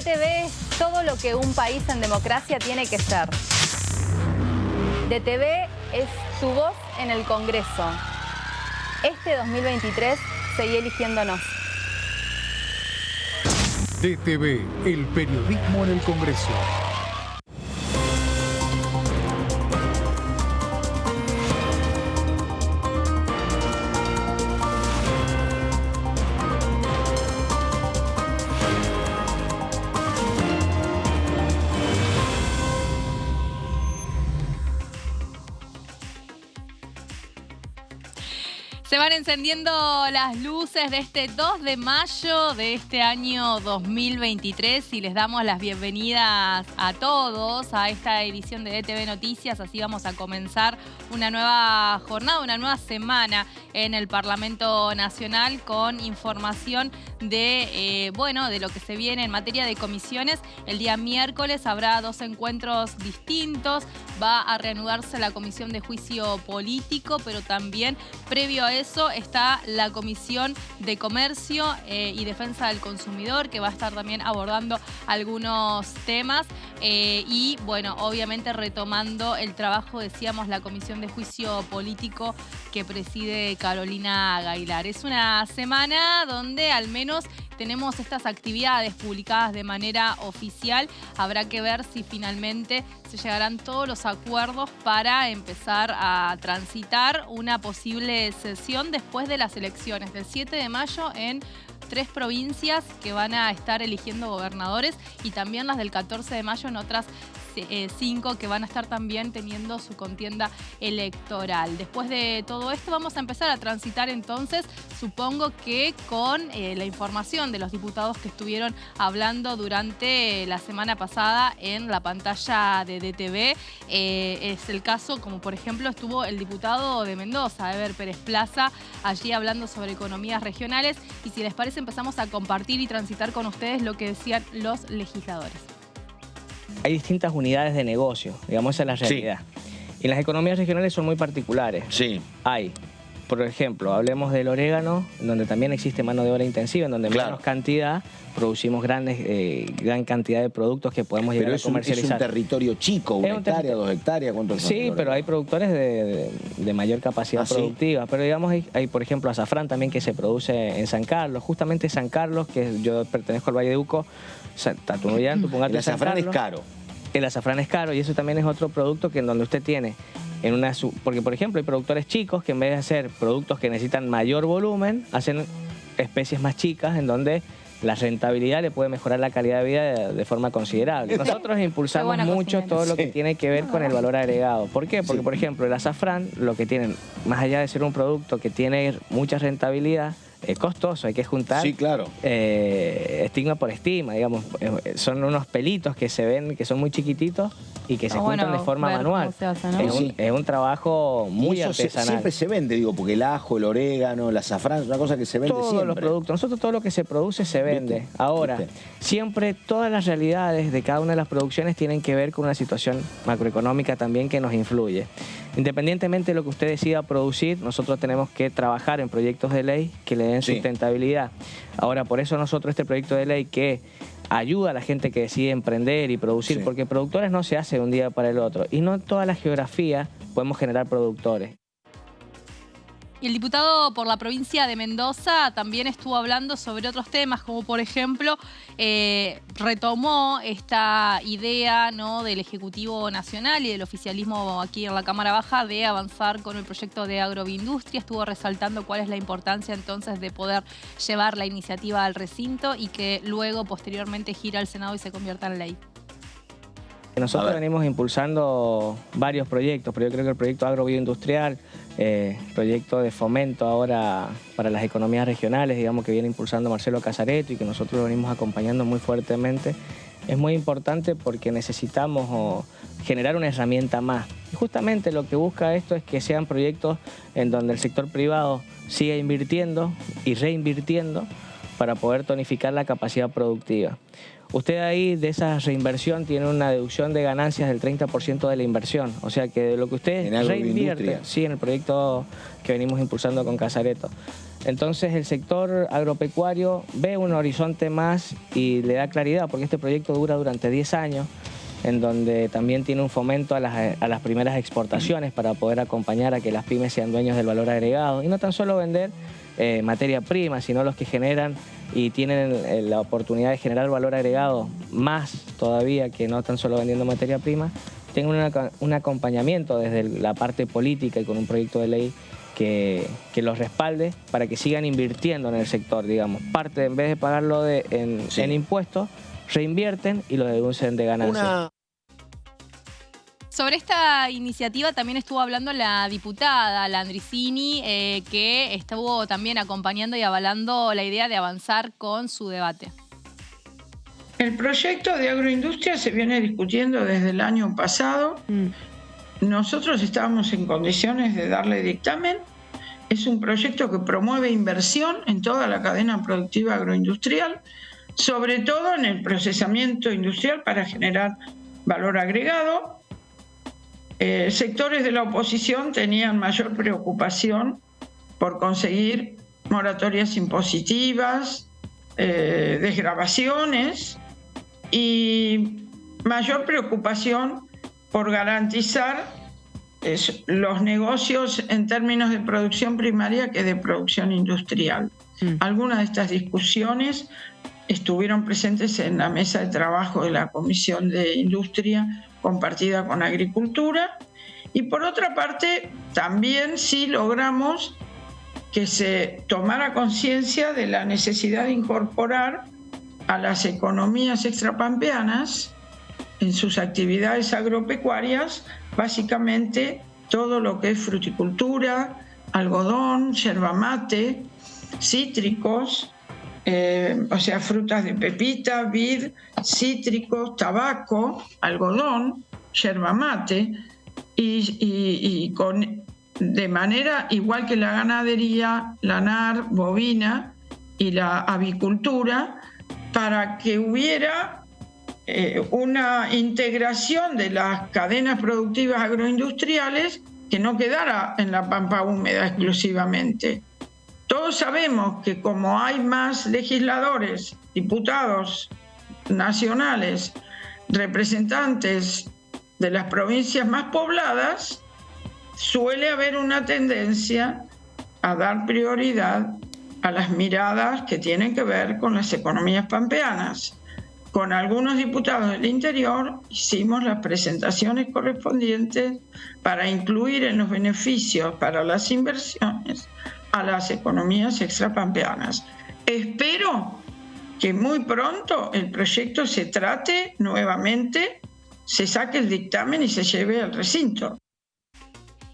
DTV es todo lo que un país en democracia tiene que ser. DTV es tu voz en el Congreso. Este 2023 seguí eligiéndonos. DTV, el periodismo en el Congreso. Se van encendiendo las luces de este 2 de mayo de este año 2023 y les damos las bienvenidas a todos a esta edición de DTV Noticias. Así vamos a comenzar una nueva jornada, una nueva semana en el Parlamento Nacional con información de lo que se viene en materia de comisiones. El día miércoles habrá 2 encuentros distintos. Va a reanudarse la Comisión de Juicio Político, pero también previo a eso está la Comisión de Comercio y Defensa del Consumidor, que va a estar también abordando algunos temas y, bueno, obviamente retomando el trabajo, decíamos, la Comisión de Juicio Político que preside Carolina Gaylar. Es una semana donde al menos tenemos estas actividades publicadas de manera oficial. Habrá que ver si finalmente se llegarán todos los acuerdos para empezar a transitar una posible sesión después de las elecciones del 7 de mayo en 3 provincias que van a estar eligiendo gobernadores y también las del 14 de mayo en otras 5 que van a estar también teniendo su contienda electoral. Después de todo esto vamos a empezar a transitar entonces, supongo que con la información de los diputados que estuvieron hablando durante la semana pasada en la pantalla de DTV. Es el caso, como por ejemplo estuvo el diputado de Mendoza, Eber Pérez Plaza, allí hablando sobre economías regionales. Y si les parece empezamos a compartir y transitar con ustedes lo que decían los legisladores. Hay distintas unidades de negocio, digamos, esa es la realidad. Sí. Y las economías regionales son muy particulares. Sí. Hay, por ejemplo, hablemos del orégano, donde también existe mano de obra intensiva, en donde en menos cantidad producimos gran cantidad de productos que podemos llegar a comercializar. Pero es un territorio chico, 1 hectárea, 2 hectáreas, ¿cuántos son? Sí, pero hay productores de mayor capacidad productiva. ¿Sí? Pero digamos, hay, por ejemplo, azafrán también que se produce en San Carlos. Justamente San Carlos, que yo pertenezco al Valle de Uco, Tatunuyán, Tupungato, el azafrán es caro. El azafrán es caro y eso también es otro producto que en donde usted tiene porque por ejemplo hay productores chicos que en vez de hacer productos que necesitan mayor volumen, hacen especies más chicas en donde la rentabilidad le puede mejorar la calidad de vida de forma considerable. Nosotros impulsamos mucho todo lo que tiene que ver con el valor agregado. ¿Por qué? Porque, por ejemplo, el azafrán, lo que tienen, más allá de ser un producto que tiene mucha rentabilidad, es costoso, hay que juntar estigma por estigma, digamos. Son unos pelitos que se ven, que son muy chiquititos y que se juntan de forma manual. Hace, ¿no? Es un trabajo muy artesanal. Siempre se vende, digo, porque el ajo, el orégano, el azafrán, es una cosa que se vende siempre. Todos los productos, nosotros todo lo que se produce se vende. ¿Viste? Ahora, siempre todas las realidades de cada una de las producciones tienen que ver con una situación macroeconómica también que nos influye. Independientemente de lo que usted decida producir, nosotros tenemos que trabajar en proyectos de ley que le den sustentabilidad. Ahora, por eso nosotros este proyecto de ley que ayuda a la gente que decide emprender y producir, porque productores no se hace de un día para el otro. Y no en toda la geografía podemos generar productores. Y el diputado por la provincia de Mendoza también estuvo hablando sobre otros temas, como por ejemplo, retomó esta idea, ¿no?, del Ejecutivo Nacional y del oficialismo aquí en la Cámara Baja de avanzar con el proyecto de agroindustria. Estuvo resaltando cuál es la importancia entonces de poder llevar la iniciativa al recinto y que luego, posteriormente, gira al Senado y se convierta en ley. Nosotros venimos impulsando varios proyectos, pero yo creo que el proyecto agrobioindustrial, proyecto de fomento ahora para las economías regionales, digamos, que viene impulsando Marcelo Casareto y que nosotros lo venimos acompañando muy fuertemente, es muy importante porque necesitamos generar una herramienta más. Y justamente lo que busca esto es que sean proyectos en donde el sector privado siga invirtiendo y reinvirtiendo para poder tonificar la capacidad productiva. Usted ahí de esa reinversión tiene una deducción de ganancias del 30% de la inversión. O sea que de lo que usted reinvierte, sí, en el proyecto que venimos impulsando con Casareto, Entonces el sector agropecuario ve un horizonte más y le da claridad, porque este proyecto dura durante 10 años, en donde también tiene un fomento a las primeras exportaciones para poder acompañar a que las pymes sean dueños del valor agregado y no tan solo vender materia prima, sino los que generan y tienen la oportunidad de generar valor agregado más todavía que no tan solo vendiendo materia prima, tengan un acompañamiento desde la parte política y con un proyecto de ley que los respalde para que sigan invirtiendo en el sector, digamos. Parte, en vez de pagarlo en impuestos, reinvierten y lo deducen de ganancias. Sobre esta iniciativa también estuvo hablando la diputada Landricini, que estuvo también acompañando y avalando la idea de avanzar con su debate. El proyecto de agroindustria se viene discutiendo desde el año pasado. Nosotros estábamos en condiciones de darle dictamen. Es un proyecto que promueve inversión en toda la cadena productiva agroindustrial, sobre todo en el procesamiento industrial para generar valor agregado. Sectores de la oposición tenían mayor preocupación por conseguir moratorias impositivas, desgravaciones y mayor preocupación por garantizar los negocios en términos de producción primaria que de producción industrial. Algunas de estas discusiones estuvieron presentes en la mesa de trabajo de la Comisión de Industria compartida con Agricultura, y por otra parte también sí logramos que se tomara conciencia de la necesidad de incorporar a las economías extrapampeanas en sus actividades agropecuarias, básicamente todo lo que es fruticultura, algodón, yerba mate, cítricos, o sea, frutas de pepita, vid, cítricos, tabaco, algodón, yerba mate, y de manera igual que la ganadería, lanar, bovina y la avicultura, para que hubiera una integración de las cadenas productivas agroindustriales que no quedara en la pampa húmeda exclusivamente. Todos sabemos que como hay más legisladores, diputados nacionales, representantes de las provincias más pobladas, suele haber una tendencia a dar prioridad a las miradas que tienen que ver con las economías pampeanas. Con algunos diputados del interior hicimos las presentaciones correspondientes para incluir en los beneficios para las inversiones a las economías extrapampeanas. Espero que muy pronto el proyecto se trate nuevamente, se saque el dictamen y se lleve al recinto.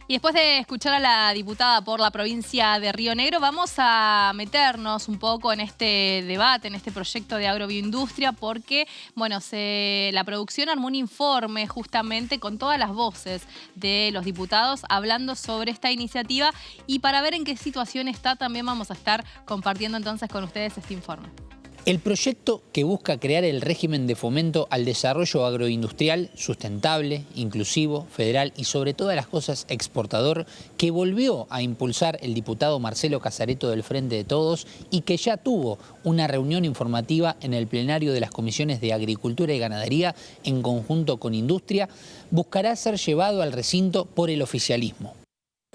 Y después de escuchar a la diputada por la provincia de Río Negro, vamos a meternos un poco en este debate, en este proyecto de agrobioindustria, porque, bueno, la producción armó un informe justamente con todas las voces de los diputados hablando sobre esta iniciativa, y para ver en qué situación está también vamos a estar compartiendo entonces con ustedes este informe. El proyecto, que busca crear el régimen de fomento al desarrollo agroindustrial sustentable, inclusivo, federal y sobre todas las cosas exportador, que volvió a impulsar el diputado Marcelo Casareto del Frente de Todos y que ya tuvo una reunión informativa en el plenario de las comisiones de Agricultura y Ganadería en conjunto con Industria, buscará ser llevado al recinto por el oficialismo.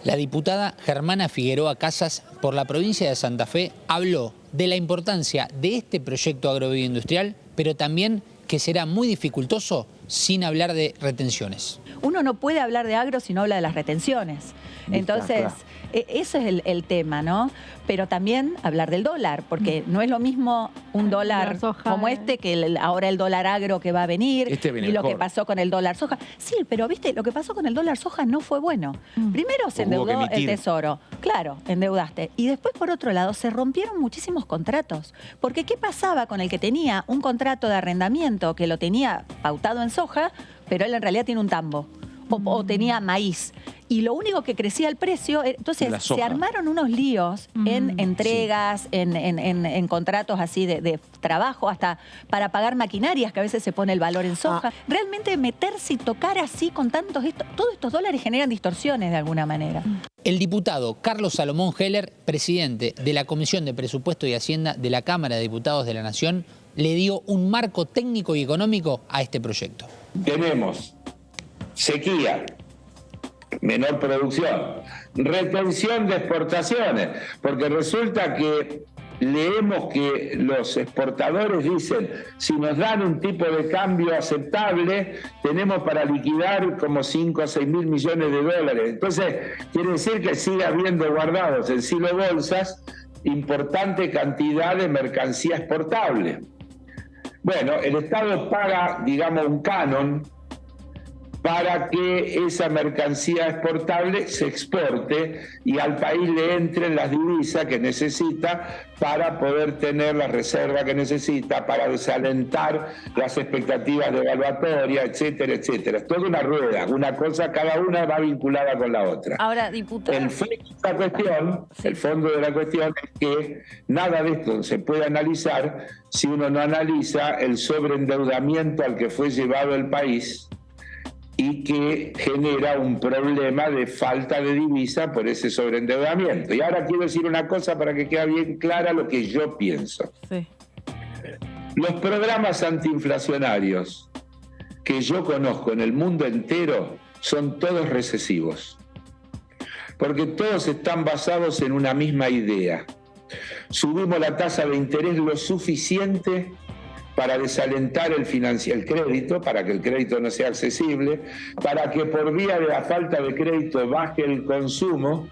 La diputada Germana Figueroa Casas, por la provincia de Santa Fe, habló de la importancia de este proyecto agrobioindustrial, pero también que será muy dificultoso sin hablar de retenciones. Uno no puede hablar de agro si no habla de las retenciones. Entonces, ese es el tema, ¿no? Pero también hablar del dólar, porque no es lo mismo un dólar como este que ahora el dólar agro que va a venir y lo que pasó con el dólar soja. Sí, pero viste, lo que pasó con el dólar soja no fue bueno. Primero se endeudó el Tesoro. Claro, endeudaste. Y después, por otro lado, se rompieron muchísimos contratos. Porque ¿qué pasaba con el que tenía un contrato de arrendamiento que lo tenía pautado en soja, pero él en realidad tiene un tambo? O tenía maíz. y lo único que crecía el precio, entonces La se soja. armaron unos líos en entregas, en contratos así de trabajo, hasta para pagar maquinarias, que a veces se pone el valor en soja. Realmente meterse y tocar así con tantos, todos estos dólares generan distorsiones de alguna manera. El diputado Carlos Salomón Heller, presidente de la Comisión de Presupuesto y Hacienda de la Cámara de Diputados de la Nación, le dio un marco técnico y económico a este proyecto. Tenemos sequía, menor producción, retención de exportaciones, porque resulta que leemos que los exportadores dicen, si nos dan un tipo de cambio aceptable, tenemos para liquidar como 5 o 6 mil millones de dólares. Entonces, quiere decir que sigue habiendo guardados en silo bolsas importante cantidad de mercancía exportable. Bueno, el Estado paga, digamos, un canon para que esa mercancía exportable se exporte y al país le entren las divisas que necesita para poder tener la reserva que necesita, para desalentar las expectativas devaluatorias, etcétera, etcétera. Es toda una rueda, una cosa, cada una va vinculada con la otra. Ahora, diputado. El fondo de la cuestión es que nada de esto se puede analizar si uno no analiza el sobreendeudamiento al que fue llevado el país y que genera un problema de falta de divisa por ese sobreendeudamiento. Y ahora quiero decir una cosa para que quede bien clara lo que yo pienso. Sí. Los programas antiinflacionarios que yo conozco en el mundo entero son todos recesivos, porque todos están basados en una misma idea. Subimos la tasa de interés lo suficiente para desalentar el crédito, para que el crédito no sea accesible, para que por vía de la falta de crédito baje el consumo,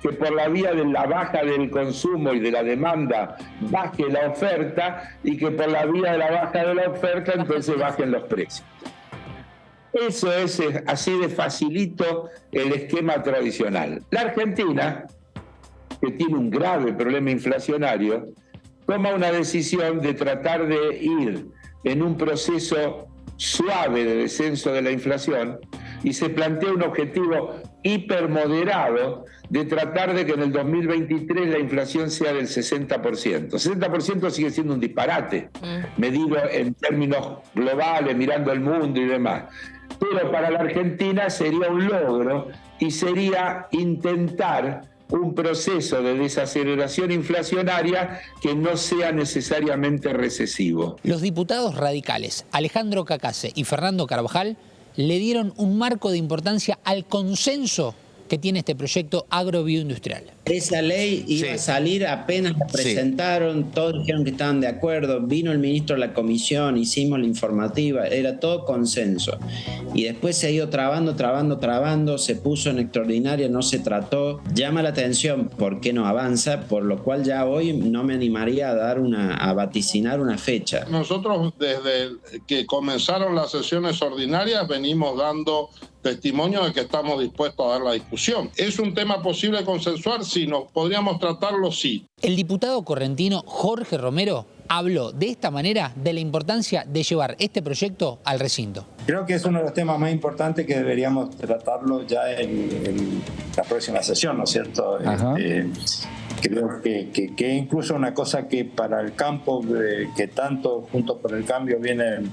que por la vía de la baja del consumo y de la demanda baje la oferta y que por la vía de la baja de la oferta entonces bajen los precios. Eso es así de facilito el esquema tradicional. La Argentina, que tiene un grave problema inflacionario, toma una decisión de tratar de ir en un proceso suave de descenso de la inflación y se plantea un objetivo hipermoderado de tratar de que en el 2023 la inflación sea del 60%. 60% sigue siendo un disparate, medido en términos globales, mirando el mundo y demás. Pero para la Argentina sería un logro y sería intentar un proceso de desaceleración inflacionaria que no sea necesariamente recesivo. Los diputados radicales Alejandro Cacase y Fernando Carvajal le dieron un marco de importancia al consenso que tiene este proyecto agrobioindustrial. Esa ley iba a salir apenas la presentaron, todos dijeron que estaban de acuerdo, vino el ministro de la comisión, hicimos la informativa, era todo consenso. Y después se ha ido trabando, se puso en extraordinaria, no se trató. Llama la atención por qué no avanza, por lo cual ya hoy no me animaría a vaticinar una fecha. Nosotros desde que comenzaron las sesiones ordinarias venimos dando testimonio de que estamos dispuestos a dar la discusión. ¿Es un tema posible de consensuar? Sí, ¿nos podríamos tratarlo? Sí. El diputado correntino Jorge Romero habló de esta manera de la importancia de llevar este proyecto al recinto. Creo que es uno de los temas más importantes que deberíamos tratarlo ya en la próxima sesión, ¿no es cierto? Creo que incluso una cosa que para el campo, que tanto Juntos por el Cambio vienen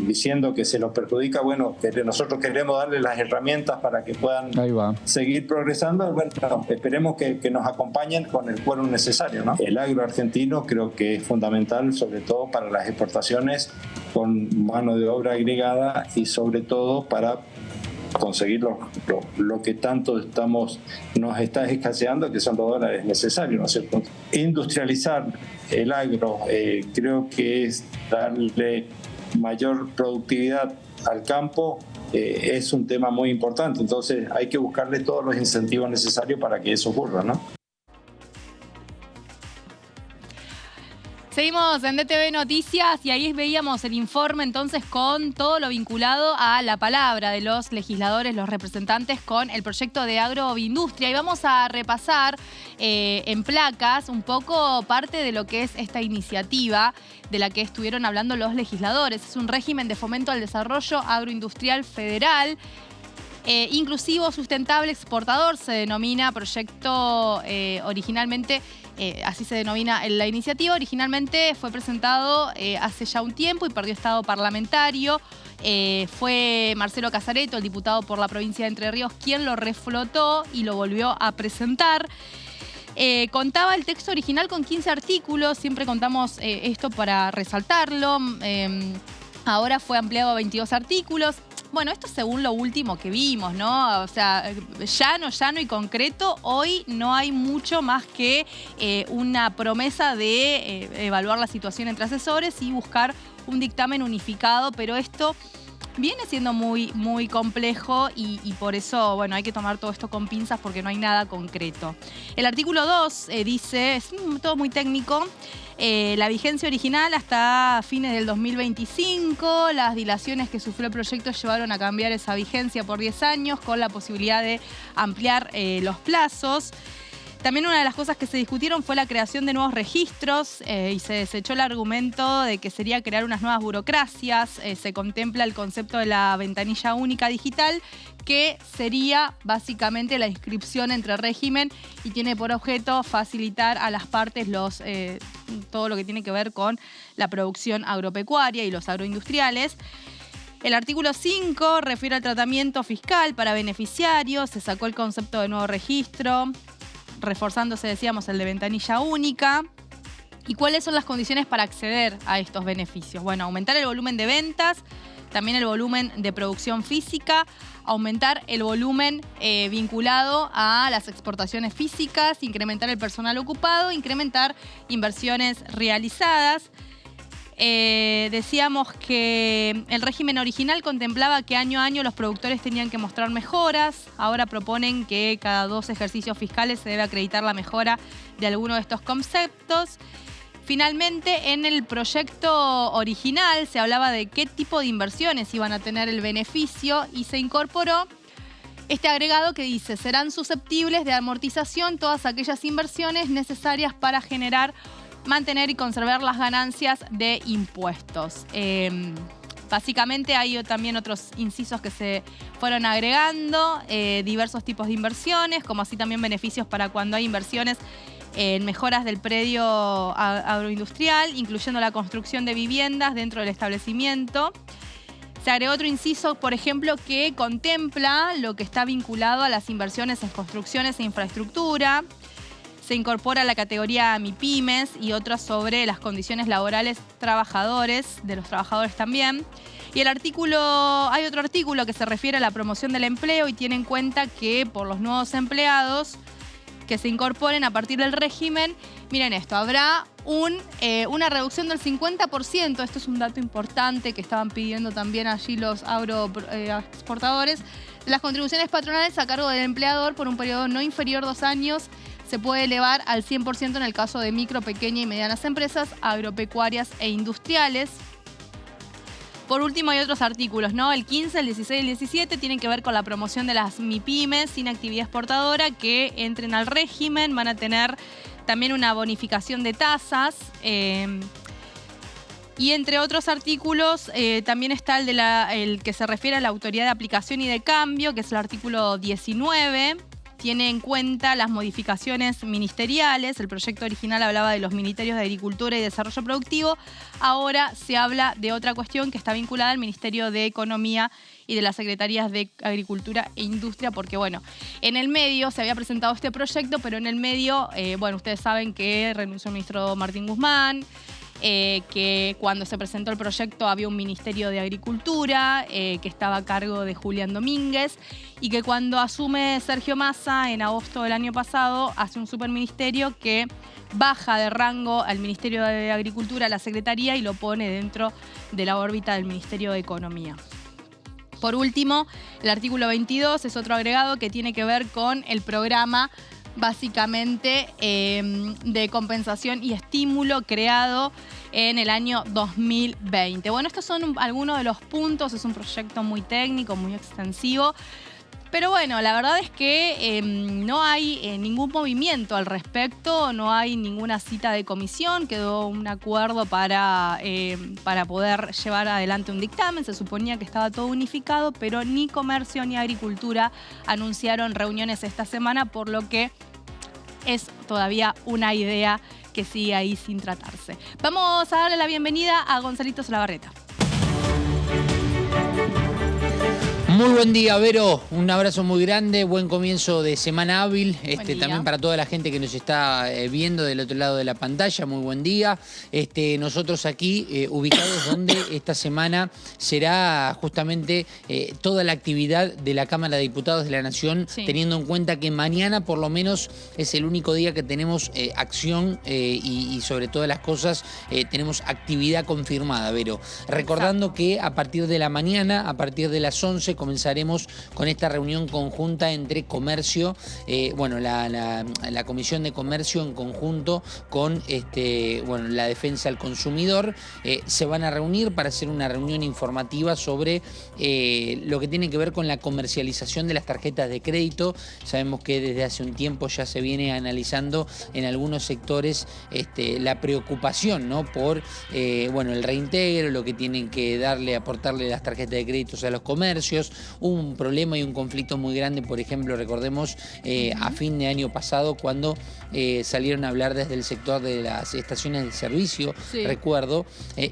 diciendo que se los perjudica, bueno, que nosotros queremos darle las herramientas para que puedan seguir progresando. Bueno, esperemos que nos acompañen con el quórum necesario, ¿no? El agro argentino creo que es fundamental, sobre todo para las exportaciones con mano de obra agregada y sobre todo para conseguir lo que tanto nos está escaseando, que son los dólares necesarios, ¿no es cierto? Industrializar el agro creo que es darle mayor productividad al campo, es un tema muy importante, entonces hay que buscarle todos los incentivos necesarios para que eso ocurra, ¿no? Seguimos en DTV Noticias y ahí veíamos el informe entonces con todo lo vinculado a la palabra de los legisladores, los representantes con el proyecto de agroindustria. Y vamos a repasar en placas un poco parte de lo que es esta iniciativa de la que estuvieron hablando los legisladores. Es un régimen de fomento al desarrollo agroindustrial federal. Inclusivo, sustentable, exportador, se denomina proyecto originalmente, así se denomina la iniciativa. Originalmente fue presentado hace ya un tiempo y perdió estado parlamentario. Fue Marcelo Casareto, el diputado por la provincia de Entre Ríos, quien lo reflotó y lo volvió a presentar. Contaba el texto original con 15 artículos, siempre contamos esto para resaltarlo. Ahora fue ampliado a 22 artículos. Bueno, esto según lo último que vimos, ¿no? O sea, llano y concreto, hoy no hay mucho más que una promesa de evaluar la situación entre asesores y buscar un dictamen unificado, pero esto viene siendo muy complejo y por eso, bueno, hay que tomar todo esto con pinzas porque no hay nada concreto. El artículo 2 dice, es todo muy técnico, la vigencia original hasta fines del 2025, las dilaciones que sufrió el proyecto llevaron a cambiar esa vigencia por 10 años con la posibilidad de ampliar los plazos. También una de las cosas que se discutieron fue la creación de nuevos registros y se desechó el argumento de que sería crear unas nuevas burocracias. Se contempla el concepto de la ventanilla única digital, que sería básicamente la inscripción entre régimen y tiene por objeto facilitar a las partes todo lo que tiene que ver con la producción agropecuaria y los agroindustriales. El artículo 5 refiere al tratamiento fiscal para beneficiarios, se sacó el concepto de nuevo registro, reforzándose, decíamos, el de ventanilla única. ¿Y cuáles son las condiciones para acceder a estos beneficios? Bueno, aumentar el volumen de ventas, también el volumen de producción física, aumentar el volumen vinculado a las exportaciones físicas, incrementar el personal ocupado, incrementar inversiones realizadas. Decíamos que el régimen original contemplaba que año a año los productores tenían que mostrar mejoras. Ahora proponen que cada 2 ejercicios fiscales se debe acreditar la mejora de alguno de estos conceptos. Finalmente, en el proyecto original se hablaba de qué tipo de inversiones iban a tener el beneficio y se incorporó este agregado que dice: serán susceptibles de amortización todas aquellas inversiones necesarias para mantener y conservar las ganancias de impuestos. Básicamente hay también otros incisos que se fueron agregando, diversos tipos de inversiones, como así también beneficios para cuando hay inversiones en mejoras del predio agroindustrial, incluyendo la construcción de viviendas dentro del establecimiento. Se agregó otro inciso, por ejemplo, que contempla lo que está vinculado a las inversiones en construcciones e infraestructura. Se incorpora la categoría MIPYMES y otras sobre las condiciones laborales de los trabajadores también. Y hay otro artículo que se refiere a la promoción del empleo y tiene en cuenta que por los nuevos empleados que se incorporen a partir del régimen, miren esto, habrá una reducción del 50%, esto es un dato importante que estaban pidiendo también allí los agroexportadores, de las contribuciones patronales a cargo del empleador por un periodo no inferior a 2 años, se puede elevar al 100% en el caso de micro, pequeña y medianas empresas agropecuarias e industriales. Por último, hay otros artículos, ¿no? El 15, el 16 y el 17 tienen que ver con la promoción de las MIPYMES sin actividad exportadora que entren al régimen. Van a tener también una bonificación de tasas. Y entre otros artículos, también está el que se refiere a la autoridad de aplicación y de cambio, que es el artículo 19. Tiene en cuenta las modificaciones ministeriales. El proyecto original hablaba de los ministerios de Agricultura y Desarrollo Productivo. Ahora se habla de otra cuestión que está vinculada al Ministerio de Economía y de las Secretarías de Agricultura e Industria, porque bueno, en el medio se había presentado este proyecto, pero en el medio, bueno, ustedes saben que renunció el ministro Martín Guzmán, que cuando se presentó el proyecto había un Ministerio de Agricultura que estaba a cargo de Julián Domínguez y que cuando asume Sergio Massa en agosto del año pasado hace un superministerio que baja de rango al Ministerio de Agricultura, a la Secretaría, y lo pone dentro de la órbita del Ministerio de Economía. Por último, el artículo 22 es otro agregado que tiene que ver con el programa básicamente de compensación y estímulo creado en el año 2020. Bueno, estos son algunos de los puntos, es un proyecto muy técnico, muy extensivo, Pero bueno, la verdad es que no hay ningún movimiento al respecto, no hay ninguna cita de comisión, quedó un acuerdo para poder llevar adelante un dictamen. Se suponía que estaba todo unificado, pero ni Comercio ni Agricultura anunciaron reuniones esta semana, por lo que es todavía una idea que sigue ahí sin tratarse. Vamos a darle la bienvenida a Gonzalito Solabarrieta. Muy buen día, Vero. Un abrazo muy grande. Buen comienzo de semana hábil. También para toda la gente que nos está viendo del otro lado de la pantalla. Muy buen día. Nosotros aquí ubicados donde esta semana será justamente toda la actividad de la Cámara de Diputados de la Nación, teniendo en cuenta que mañana por lo menos es el único día que tenemos acción y sobre todas las cosas tenemos actividad confirmada, Vero. Recordando que a partir de la mañana, a partir de las 11, comenzaremos con esta reunión conjunta entre Comercio, la Comisión de Comercio en conjunto con la Defensa del Consumidor. Se van a reunir para hacer una reunión informativa sobre lo que tiene que ver con la comercialización de las tarjetas de crédito. Sabemos que desde hace un tiempo ya se viene analizando en algunos sectores la preocupación, ¿no?, por el reintegro, lo que tienen que aportarle las tarjetas de créditos a los comercios. Hubo un problema y un conflicto muy grande, por ejemplo, recordemos a fin de año pasado cuando salieron a hablar desde el sector de las estaciones de servicio, recuerdo,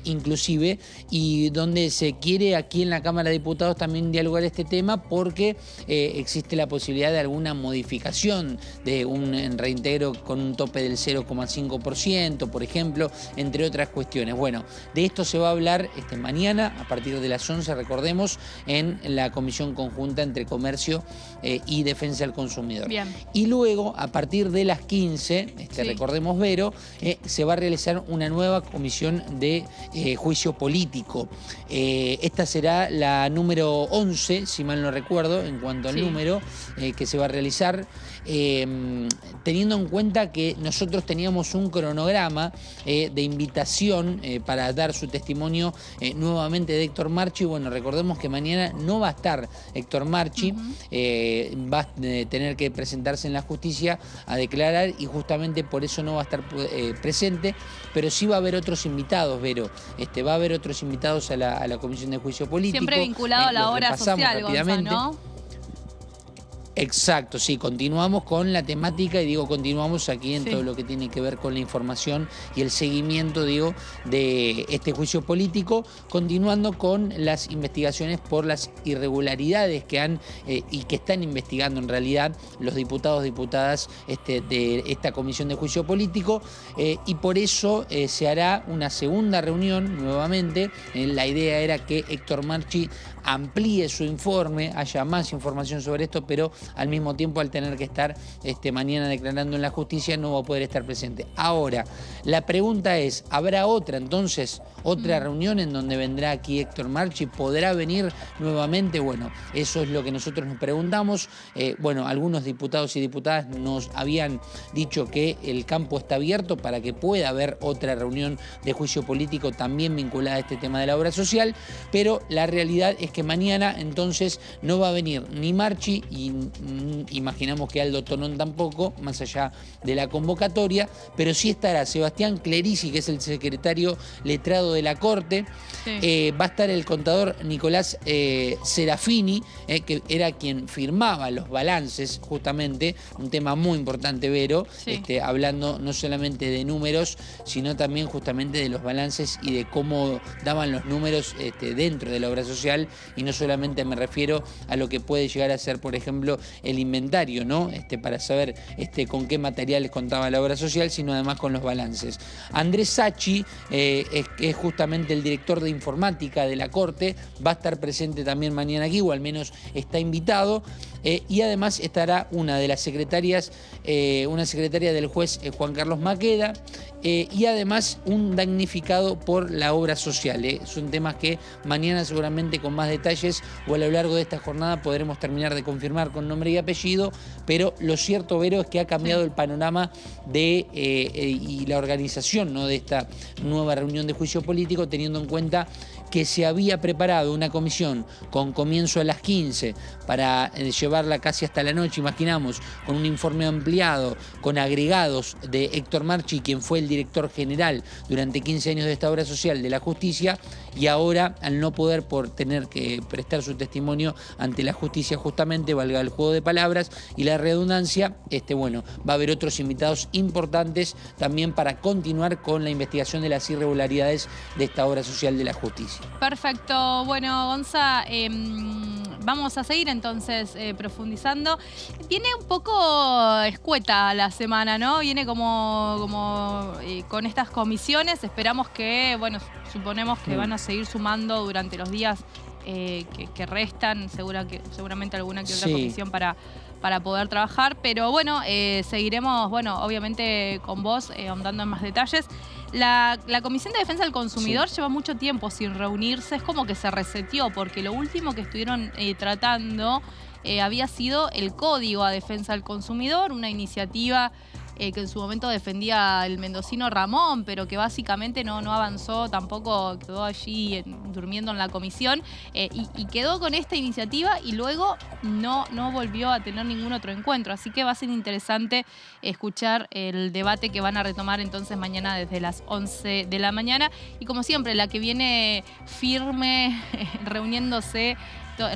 inclusive, y donde se quiere aquí en la Cámara de Diputados también dialogar este tema porque existe la posibilidad de alguna modificación de un reintegro con un tope del 0,5%, por ejemplo, entre otras cuestiones. Bueno, de esto se va a hablar mañana a partir de las 11, recordemos, en la comisión conjunta entre Comercio y Defensa del Consumidor. Bien. Y luego, a partir de las 15, recordemos, Vero, se va a realizar una nueva comisión de juicio político. Esta será la número 11, si mal no recuerdo, en cuanto al número que se va a realizar, teniendo en cuenta que nosotros teníamos un cronograma de invitación para dar su testimonio nuevamente de Héctor Marchi. Bueno, recordemos que mañana no va a estar Héctor Marchi, va a tener que presentarse en la justicia a declarar y justamente por eso no va a estar presente, pero sí va a haber otros invitados, Vero. Va a haber otros invitados a la Comisión de Juicio Político. Siempre vinculado a la obra social, Gonzalo, ¿no? Exacto, sí, continuamos con la temática y digo continuamos aquí en todo lo que tiene que ver con la información y el seguimiento, digo, de este juicio político, continuando con las investigaciones por las irregularidades que han y que están investigando en realidad los diputados, diputadas de esta comisión de juicio político, y por eso se hará una segunda reunión nuevamente. La idea era que Héctor Marchi amplíe su informe, haya más información sobre esto, pero al mismo tiempo al tener que estar mañana declarando en la justicia no va a poder estar presente. Ahora, la pregunta es, ¿habrá otra entonces, otra reunión en donde vendrá aquí Héctor Marchi? ¿Podrá venir nuevamente? Bueno, eso es lo que nosotros nos preguntamos. Algunos diputados y diputadas nos habían dicho que el campo está abierto para que pueda haber otra reunión de juicio político también vinculada a este tema de la obra social, pero la realidad es que mañana entonces no va a venir ni Marchi y imaginamos que Aldo Tonón tampoco, más allá de la convocatoria, pero sí estará Sebastián Clerici, que es el secretario letrado de la Corte, va a estar el contador Nicolás Serafini, que era quien firmaba los balances, justamente, un tema muy importante, Vero, hablando no solamente de números, sino también justamente de los balances y de cómo daban los números dentro de la obra social, y no solamente me refiero a lo que puede llegar a ser, por ejemplo, el inventario, ¿no? Para saber con qué materiales contaba la obra social, sino además con los balances. Andrés Sacchi, es justamente el director de informática de la Corte, va a estar presente también mañana aquí, o al menos está invitado, y además estará una de las secretarias, una secretaria del juez Juan Carlos Maqueda, y además un damnificado por la obra social. Son temas que mañana seguramente con más detalles o a lo largo de esta jornada podremos terminar de confirmar con nombre y apellido, pero lo cierto, Vero, es que ha cambiado el panorama de y la organización, ¿no?, de esta nueva reunión de juicio político. político, teniendo en cuenta que se había preparado una comisión con comienzo a las 15 para llevarla casi hasta la noche, imaginamos, con un informe ampliado, con agregados de Héctor Marchi, quien fue el director general durante 15 años de esta obra social de la justicia, y ahora, al no poder por tener que prestar su testimonio ante la justicia, justamente, valga el juego de palabras y la redundancia, bueno, va a haber otros invitados importantes también para continuar con la investigación de las irregularidades de esta obra social de la justicia. Perfecto. Bueno, Gonza, vamos a seguir entonces profundizando. Viene un poco escueta la semana, ¿no? Viene como con estas comisiones. Esperamos que, bueno, suponemos que van a seguir sumando durante los días que restan, seguramente alguna que otra comisión para poder trabajar, pero bueno, seguiremos, bueno, obviamente con vos ahondando en más detalles. La Comisión de Defensa del Consumidor lleva mucho tiempo sin reunirse, es como que se reseteó, porque lo último que estuvieron tratando había sido el Código a Defensa del Consumidor, una iniciativa que en su momento defendía el mendocino Ramón, pero que básicamente no avanzó tampoco, quedó allí durmiendo en la comisión y quedó con esta iniciativa y luego no volvió a tener ningún otro encuentro. Así que va a ser interesante escuchar el debate que van a retomar entonces mañana desde las 11 de la mañana. Y como siempre, la que viene firme, reuniéndose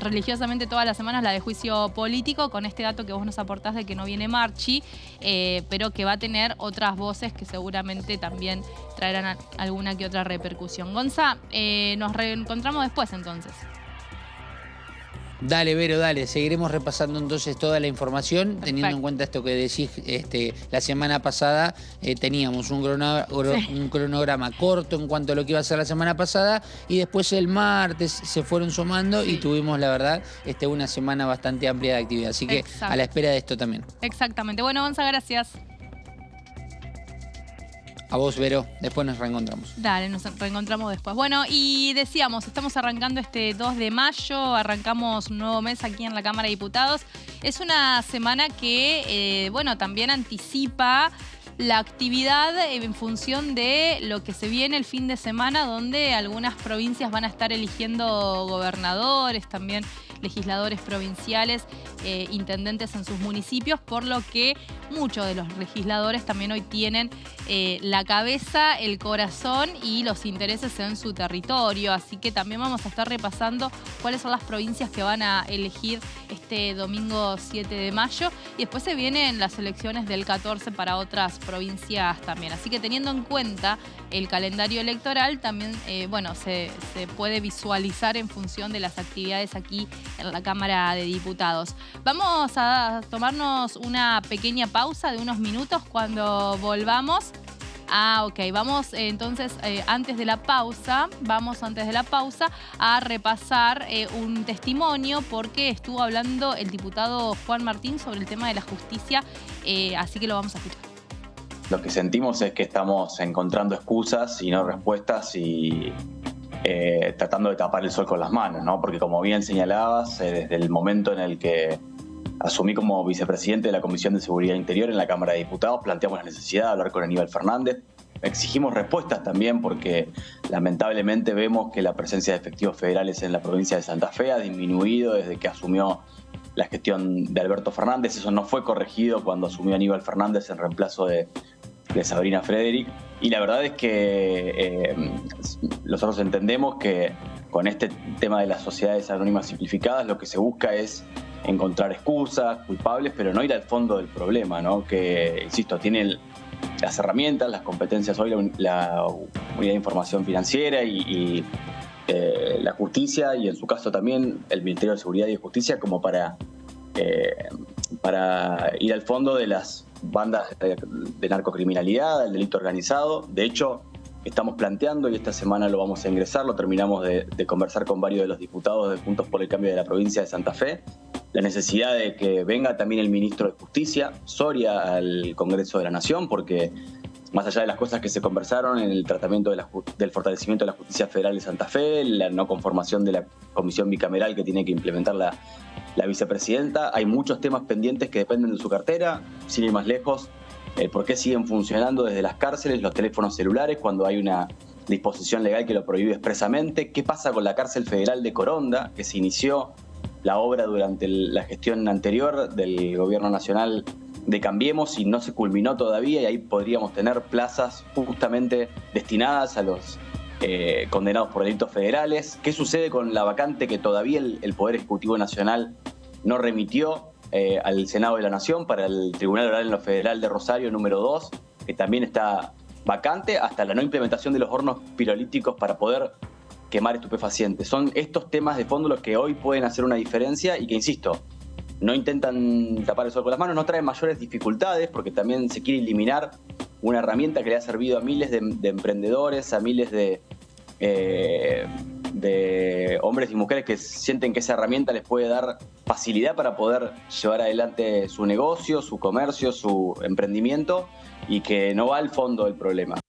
religiosamente todas las semanas, la de juicio político, con este dato que vos nos aportás de que no viene Marchi, pero que va a tener otras voces que seguramente también traerán alguna que otra repercusión. Gonza, nos reencontramos después entonces. Dale, Vero, dale. Seguiremos repasando entonces toda la información, teniendo en cuenta esto que decís. La semana pasada teníamos un cronograma corto en cuanto a lo que iba a ser la semana pasada, y después el martes se fueron sumando y tuvimos, la verdad, una semana bastante amplia de actividad. Así que a la espera de esto también. Exactamente. Bueno, Gonza, gracias. A vos, Vero, después nos reencontramos. Dale, nos reencontramos después. Bueno, y decíamos, estamos arrancando este 2 de mayo, arrancamos un nuevo mes aquí en la Cámara de Diputados. Es una semana que, bueno, también anticipa la actividad en función de lo que se viene el fin de semana, donde algunas provincias van a estar eligiendo gobernadores, también legisladores provinciales, intendentes en sus municipios, por lo que muchos de los legisladores también hoy tienen la cabeza, el corazón y los intereses en su territorio. Así que también vamos a estar repasando cuáles son las provincias que van a elegir este domingo 7 de mayo. Y después se vienen las elecciones del 14 para otras provincias también. Así que teniendo en cuenta el calendario electoral, también bueno, se puede visualizar en función de las actividades aquí en la Cámara de Diputados. Vamos a tomarnos una pequeña pausa de unos minutos. Cuando volvamos, ok, vamos entonces antes de la pausa a repasar un testimonio, porque estuvo hablando el diputado Juan Martín sobre el tema de la justicia, así que lo vamos a escuchar. Lo que sentimos es que estamos encontrando excusas y no respuestas y tratando de tapar el sol con las manos, ¿no? Porque como bien señalabas, desde el momento en el que asumí como vicepresidente de la Comisión de Seguridad Interior en la Cámara de Diputados, planteamos la necesidad de hablar con Aníbal Fernández. Exigimos respuestas también porque lamentablemente vemos que la presencia de efectivos federales en la provincia de Santa Fe ha disminuido desde que asumió la gestión de Alberto Fernández. Eso no fue corregido cuando asumió Aníbal Fernández en reemplazo de Sabrina Frederick. Y la verdad es que nosotros entendemos que con este tema de las sociedades anónimas simplificadas lo que se busca es encontrar excusas, culpables, pero no ir al fondo del problema, ¿no? Que, insisto, tiene las herramientas, las competencias hoy, la Unidad de Información Financiera y la Justicia, y en su caso también el Ministerio de Seguridad y Justicia, como para ir al fondo de las bandas de narcocriminalidad, del delito organizado. De hecho, estamos planteando, y esta semana lo vamos a ingresar, lo terminamos de conversar con varios de los diputados de Juntos por el Cambio de la provincia de Santa Fe, la necesidad de que venga también el ministro de Justicia, Soria, al Congreso de la Nación, porque más allá de las cosas que se conversaron en el tratamiento del fortalecimiento de la justicia federal de Santa Fe, la no conformación de la comisión bicameral que tiene que implementar la vicepresidenta, hay muchos temas pendientes que dependen de su cartera. Sin ir más lejos, por qué siguen funcionando desde las cárceles los teléfonos celulares cuando hay una disposición legal que lo prohíbe expresamente. ¿Qué pasa con la cárcel federal de Coronda, que se inició la obra durante la gestión anterior del gobierno nacional de Cambiemos y no se culminó todavía, y ahí podríamos tener plazas justamente destinadas a los condenados por delitos federales? ¿Qué sucede con la vacante que todavía el Poder Ejecutivo Nacional no remitió al Senado de la Nación para el Tribunal Oral en lo Federal de Rosario número 2, que también está vacante, hasta la no implementación de los hornos pirolíticos para poder quemar estupefacientes? Son estos temas de fondo los que hoy pueden hacer una diferencia y que, insisto, no intentan tapar el sol con las manos, no traen mayores dificultades, porque también se quiere eliminar una herramienta que le ha servido a miles de emprendedores, a miles de hombres y mujeres que sienten que esa herramienta les puede dar facilidad para poder llevar adelante su negocio, su comercio, su emprendimiento, y que no va al fondo del problema.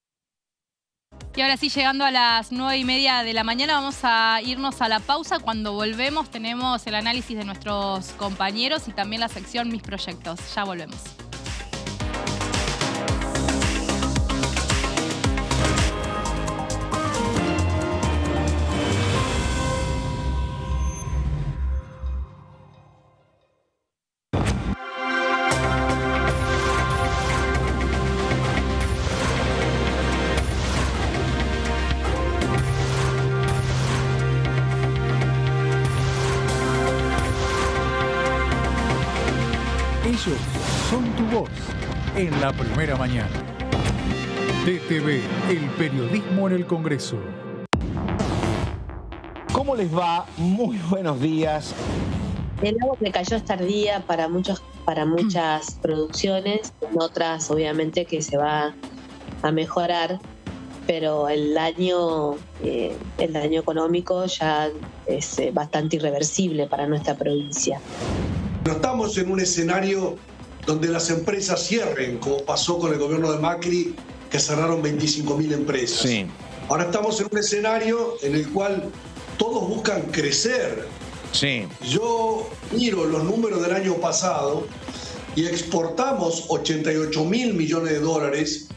Y ahora sí, llegando a las 9:30 de la mañana, vamos a irnos a la pausa. Cuando volvemos tenemos el análisis de nuestros compañeros y también la sección Mis Proyectos. Ya volvemos. Ellos son tu voz en la primera mañana. DTV, el periodismo en el Congreso. ¿Cómo les va? Muy buenos días. El agua que cayó es tardía para muchas producciones, en otras obviamente que se va a mejorar, pero el daño económico ya es bastante irreversible para nuestra provincia. No estamos en un escenario donde las empresas cierren, como pasó con el gobierno de Macri, que cerraron 25.000 empresas. Sí. Ahora estamos en un escenario en el cual todos buscan crecer. Sí. Yo miro los números del año pasado y exportamos 88.000 millones de dólares,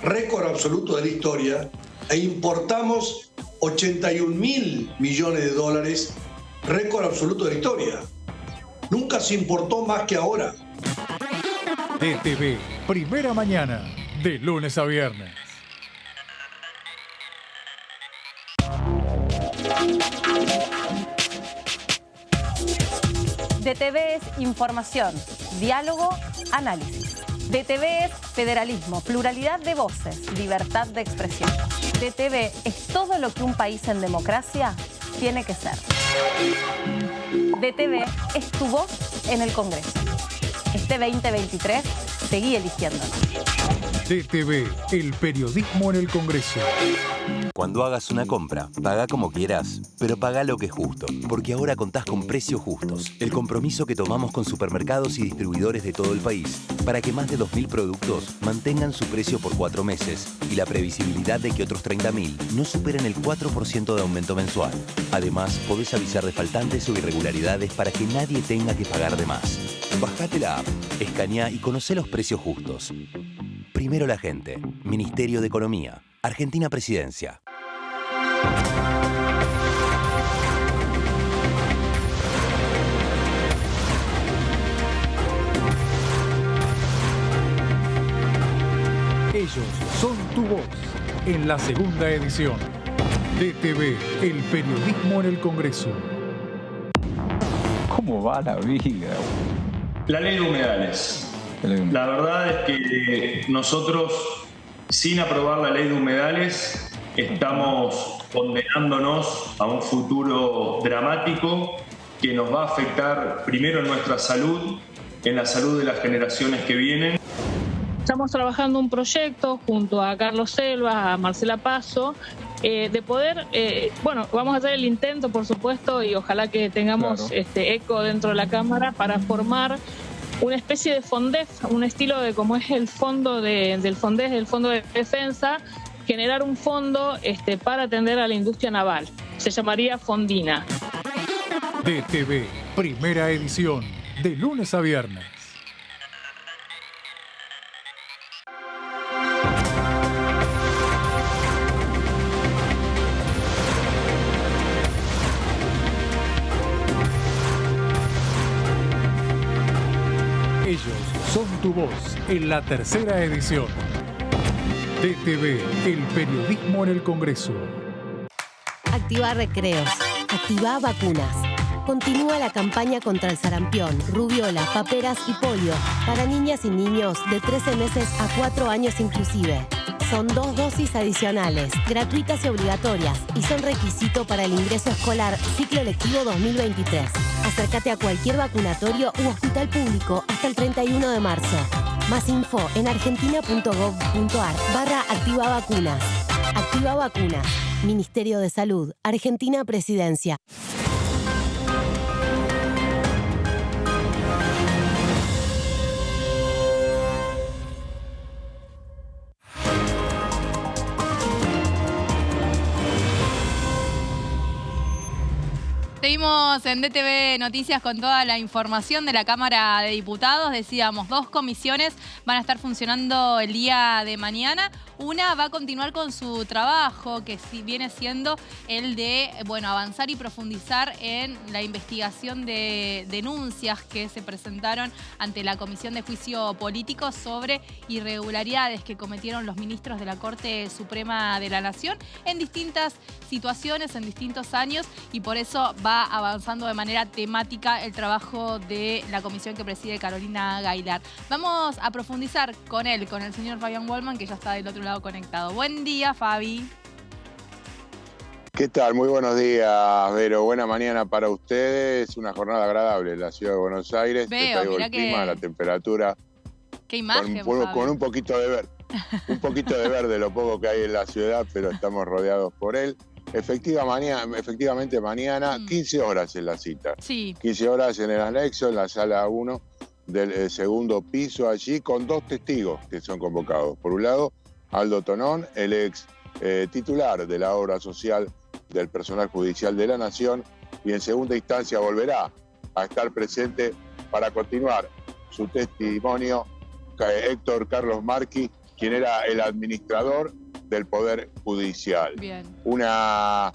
récord absoluto de la historia, e importamos 81.000 millones de dólares, récord absoluto de la historia. Nunca se importó más que ahora. DTV, primera mañana, de lunes a viernes. DTV es información, diálogo, análisis. DTV es federalismo, pluralidad de voces, libertad de expresión. DTV es todo lo que un país en democracia tiene que ser. DTV es tu voz en el Congreso. Este 2023, seguí eligiéndonos. DTV, el periodismo en el Congreso. Cuando hagas una compra, paga como quieras, pero paga lo que es justo, porque ahora contás con Precios Justos, el compromiso que tomamos con supermercados y distribuidores de todo el país, para que más de 2.000 productos mantengan su precio por 4 meses y la previsibilidad de que otros 30.000 no superen el 4% de aumento mensual. Además, podés avisar de faltantes o irregularidades para que nadie tenga que pagar de más. Bajate la app, escaneá y conocé los precios justos. Primero la gente. Ministerio de Economía. Argentina Presidencia. Ellos son tu voz en la segunda edición. DTV, el periodismo en el Congreso. ¿Cómo va la vida? La ley de humedales. La verdad es que nosotros, sin aprobar la ley de humedales, estamos condenándonos a un futuro dramático que nos va a afectar primero en nuestra salud, en la salud de las generaciones que vienen. Estamos trabajando un proyecto junto a Carlos Selva, a Marcela Paso, de poder, vamos a hacer el intento, por supuesto, y ojalá que tengamos eco dentro de la Cámara para formar una especie de FONDEF, un estilo de como es el fondo del FONDEF, el Fondo de Defensa, generar un fondo para atender a la industria naval. Se llamaría Fondina. DTV, primera edición, de lunes a viernes. son tu voz en la tercera edición. TTV, el periodismo en el Congreso. Activa recreos. Activa vacunas. Continúa la campaña contra el sarampión, rubiola, paperas y polio para niñas y niños de 13 meses a 4 años inclusive. Son 2 dosis adicionales, gratuitas y obligatorias, y son requisito para el ingreso escolar ciclo lectivo 2023. Acércate a cualquier vacunatorio u hospital público hasta el 31 de marzo. Más info en argentina.gov.ar/Activa Vacunas. Activa Vacunas. Ministerio de Salud. Argentina Presidencia. Seguimos en DTV Noticias con toda la información de la Cámara de Diputados. Decíamos, 2 comisiones van a estar funcionando el día de mañana. Una va a continuar con su trabajo, que viene siendo el de avanzar y profundizar en la investigación de denuncias que se presentaron ante la Comisión de Juicio Político sobre irregularidades que cometieron los ministros de la Corte Suprema de la Nación en distintas situaciones, en distintos años, y por eso va avanzando de manera temática el trabajo de la comisión que preside Carolina Gaylar. Vamos a profundizar con él, con el señor Fabián Waldman, que ya está del otro lado conectado. Buen día, Fabi. ¿Qué tal? Muy buenos días, Vero. Buena mañana para ustedes. Una jornada agradable en la ciudad de Buenos Aires. Veo, te traigo el clima, la temperatura. Qué imagen, con un poquito de verde. Un poquito de verde, lo poco que hay en la ciudad, pero estamos rodeados por él. Efectivamente mañana, 15 horas en la cita. Sí. 15 horas en el anexo, en la sala 1 del segundo piso, allí con 2 testigos que son convocados. Por un lado, Aldo Tonón, el ex titular de la obra social del personal judicial de la Nación, y en segunda instancia volverá a estar presente para continuar su testimonio Héctor Carlos Marchi, quien era el administrador del Poder Judicial. Bien. Una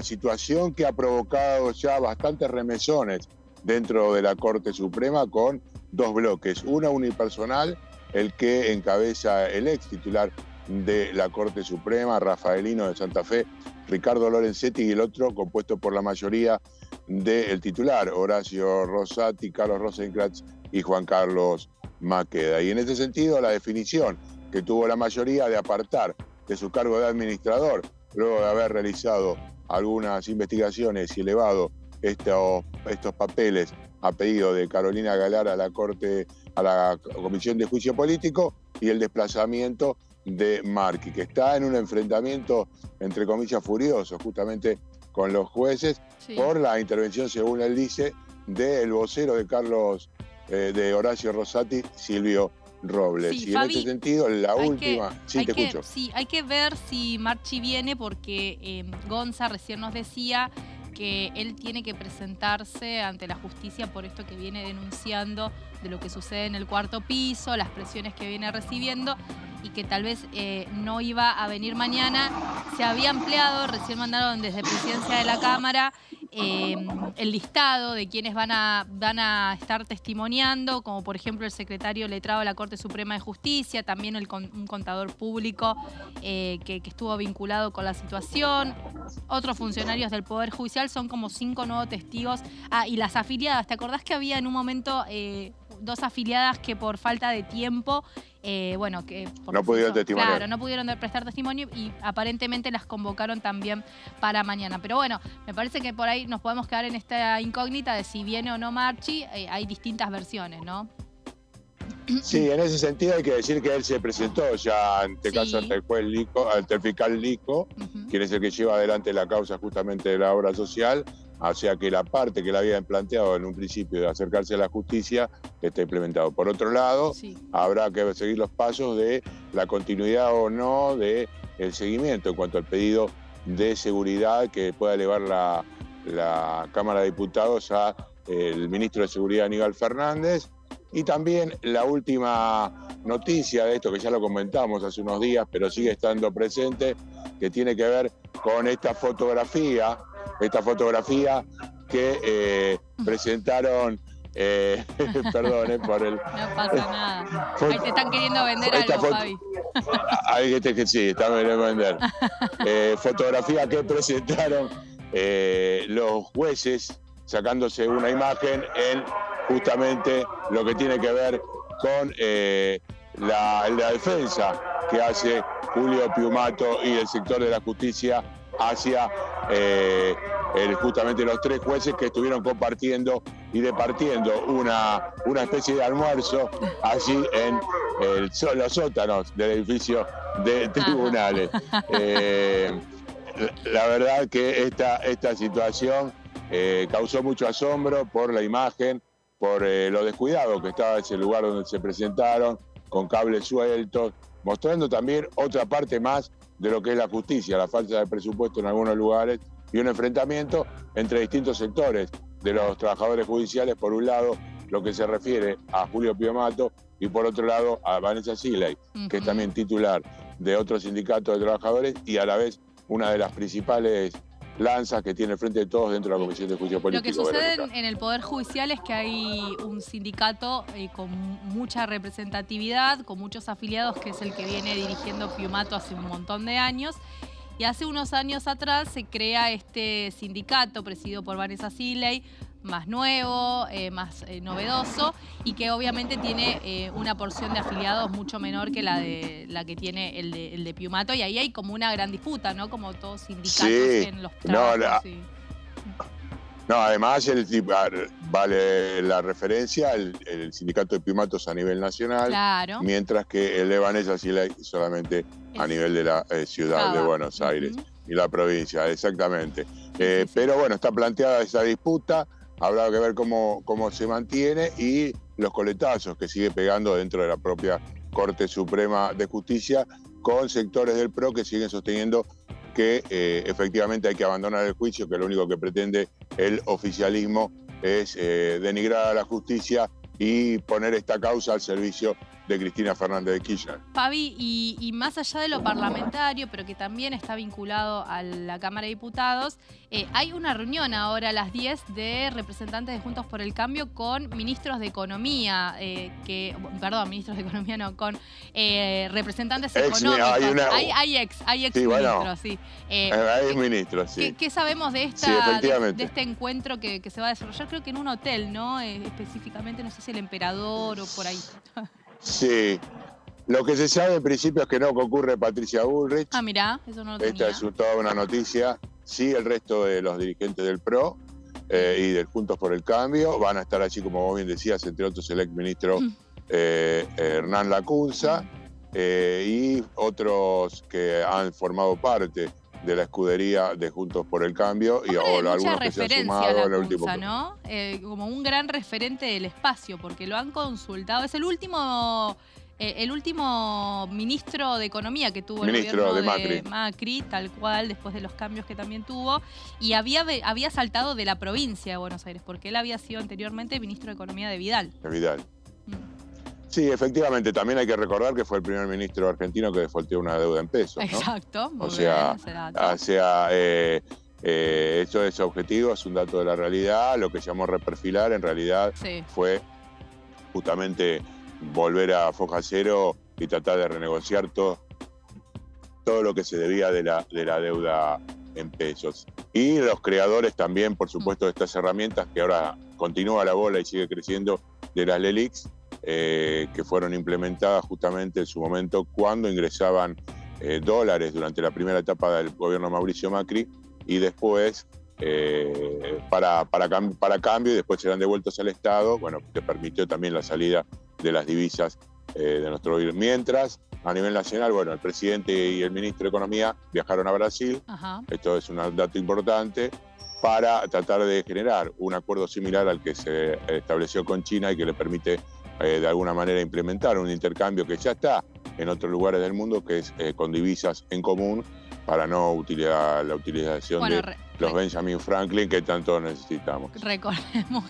situación que ha provocado ya bastantes remesones dentro de la Corte Suprema con 2 bloques. Una unipersonal, el que encabeza el ex titular de la Corte Suprema, Rafaelino de Santa Fe, Ricardo Lorenzetti, y el otro compuesto por la mayoría del titular, Horacio Rosati, Carlos Rosenkrantz y Juan Carlos Maqueda. Y en ese sentido, la definición que tuvo la mayoría de apartar de su cargo de administrador, luego de haber realizado algunas investigaciones y elevado estos papeles a pedido de Carolina Gaylar a la Comisión de Juicio Político, y el desplazamiento de Marchi, que está en un enfrentamiento, entre comillas, furioso, justamente con los jueces, sí, por la intervención, según él dice, del vocero de Horacio Rosati, Silvio Robles. Sí, y Fabi, en ese sentido, la última... Sí, te escucho. Sí, hay que ver si Marchi viene, porque Gonza recién nos decía que él tiene que presentarse ante la justicia por esto que viene denunciando de lo que sucede en el 4º piso, las presiones que viene recibiendo, y que tal vez no iba a venir mañana. Se había ampliado, recién mandaron desde Presidencia de la Cámara el listado de quienes van a estar testimoniando, como por ejemplo el secretario letrado de la Corte Suprema de Justicia, también un contador público que estuvo vinculado con la situación, otros funcionarios del Poder Judicial. Son como 5 nuevos testigos. Y las afiliadas, ¿te acordás que había en un momento 2 afiliadas que por falta de tiempo no pudieron testimoniar? Claro, no pudieron prestar testimonio, y aparentemente las convocaron también para mañana. Pero bueno, me parece que por ahí nos podemos quedar en esta incógnita de si viene o no Marchi. Hay distintas versiones, ¿no? Sí, en ese sentido hay que decir que él se presentó ya ante caso ante el fiscal Lico, quien es el que lleva adelante la causa justamente de la obra social. O sea que la parte que le habían planteado en un principio de acercarse a la justicia está implementado. Por otro lado, habrá que seguir los pasos de la continuidad o no del seguimiento en cuanto al pedido de seguridad que pueda elevar la Cámara de Diputados a el ministro de Seguridad, Aníbal Fernández. Y también la última noticia de esto, que ya lo comentamos hace unos días, pero sigue estando presente, que tiene que ver con esta fotografía que presentaron Perdón, por el... No pasa nada. Ahí te están queriendo vender algo, Fabi. Ahí que sí, están queriendo vender. Fotografía que presentaron los jueces sacándose una imagen en justamente lo que tiene que ver con la defensa que hace Julio Piumato y el sector de la justicia hacia justamente los 3 jueces que estuvieron compartiendo y departiendo una especie de almuerzo allí en los sótanos del edificio de tribunales. La verdad que esta situación causó mucho asombro por la imagen, por lo descuidado que estaba ese lugar donde se presentaron, con cables sueltos, mostrando también otra parte más de lo que es la justicia, la falta de presupuesto en algunos lugares y un enfrentamiento entre distintos sectores de los trabajadores judiciales, por un lado lo que se refiere a Julio Piumato y por otro lado a Vanessa Sigley, que es también titular de otro sindicato de trabajadores y a la vez una de las principales lanzas que tiene el Frente de Todos dentro de la Comisión de Juicio Político. Lo que sucede en el Poder Judicial es que hay un sindicato con mucha representatividad, con muchos afiliados, que es el que viene dirigiendo Piumato hace un montón de años. Y hace unos años atrás se crea este sindicato presidido por Vanessa Sigley, más nuevo, más novedoso, y que obviamente tiene una porción de afiliados mucho menor que la que tiene el de Piumato, y ahí hay como una gran disputa, ¿no? Como todos sindicatos en los trabajos. No, además vale la referencia, el sindicato de Piumatos a nivel nacional, claro, mientras que el de Vanessa Sigley solamente a nivel de la ciudad de Buenos Aires y la provincia, exactamente. Pero bueno, está planteada esa disputa. Habrá que ver cómo se mantiene y los coletazos que sigue pegando dentro de la propia Corte Suprema de Justicia con sectores del PRO que siguen sosteniendo que efectivamente hay que abandonar el juicio, que lo único que pretende el oficialismo es denigrar a la justicia y poner esta causa al servicio de Cristina Fernández de Kirchner. Fabi, y más allá de lo parlamentario, pero que también está vinculado a la Cámara de Diputados, hay una reunión ahora a las 10 de representantes de Juntos por el Cambio con ministros de Economía, ministros de Economía no, con representantes económicos. Hay ex sí, ministros, sí. Hay ministros, sí. ¿Qué sabemos de este encuentro que se va a desarrollar? Creo que en un hotel, ¿no? Específicamente, no sé si el Emperador o por ahí. Sí, lo que se sabe en principio es que no concurre Patricia Bullrich. Ah, mirá, eso no lo tenía. Esta es toda una noticia. Sí, el resto de los dirigentes del PRO y del Juntos por el Cambio van a estar allí, como vos bien decías, entre otros el exministro Hernán Lacunza y otros que han formado parte de la escudería de Juntos por el Cambio y algunos que se han sumado en el último, ¿no? Como un gran referente del espacio, porque lo han consultado. Es el último ministro de Economía que tuvo el gobierno de Macri, tal cual, después de los cambios que también tuvo, y había saltado de la provincia de Buenos Aires, porque él había sido anteriormente ministro de Economía de Vidal. Sí, efectivamente, también hay que recordar que fue el primer ministro argentino que defaultó una deuda en pesos, ¿no? Exacto. Eso es objetivo, es un dato de la realidad. Lo que llamó reperfilar en realidad fue justamente volver a foja cero y tratar de renegociar todo lo que se debía de la deuda en pesos. Y los creadores también, por supuesto, de estas herramientas que ahora continúa la bola y sigue creciendo, de las LELIQs, que fueron implementadas justamente en su momento cuando ingresaban dólares durante la primera etapa del gobierno Mauricio Macri y después para cambio y después serán devueltos al Estado, bueno, que permitió también la salida de las divisas de nuestro gobierno. Mientras, a nivel nacional, bueno, el presidente y el ministro de Economía viajaron a Brasil, esto es un dato importante, para tratar de generar un acuerdo similar al que se estableció con China y que le permite de alguna manera implementar un intercambio que ya está en otros lugares del mundo, que es con divisas en común, para no utilizar la utilización de los Benjamin Franklin que tanto necesitamos. Recordemos